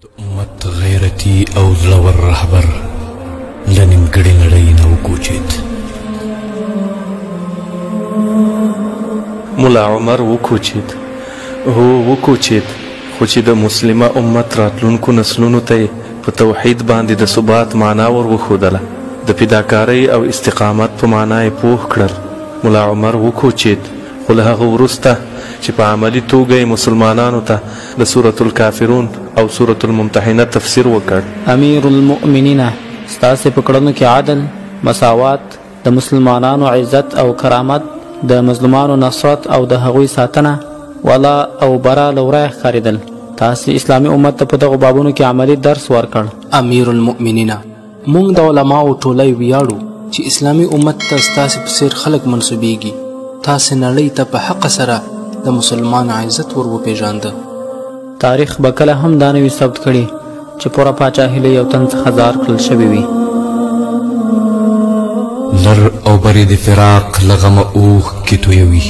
امت غیرتی او زړور رهبر له نیمګړې نړۍ نه وکوچېد. ملا عمر وکوچېد، هو وکوچېد، خو چې د مسلمه امت راتلونکو نسلونو ته یې په توحید باندې د ثبات معنا ور وښودله، د فداکارۍ او استقامت په معنا یې پوه کړل. ملا عمر وکوچېد، خو له هغه وروسته چې په عملي توګه یې مسلمانانو ته د سورة الکافرون او سورة الممتحنه تفسیر وکړ. امیر المؤمنین، ستاسې په کړنو کې عدل، مساوات، د مسلمانانو عزت او کرامت، د مظلومانو نصرت او د هغوی ساتنه، ولا او برا له ورایه ښکارېدل. تاسې اسلامي امت ته په دغو بابونو کې عملي درس ورکړ. امیر المؤمنین، موږ د علماو ټولۍ ویاړو چې اسلامي امت ته ستاسې په څېر خلک منسوبیږي. تاسې نړۍ ته په حق سره د مسلمان عزت ور وپېژانده. تاریخ به کله هم دا نه وي ثبت کړي چې پوره پاچاهي له یو تن څخه ځار کړل شوې وي. لر او برې د فراق له غمه اوښکې تویوي،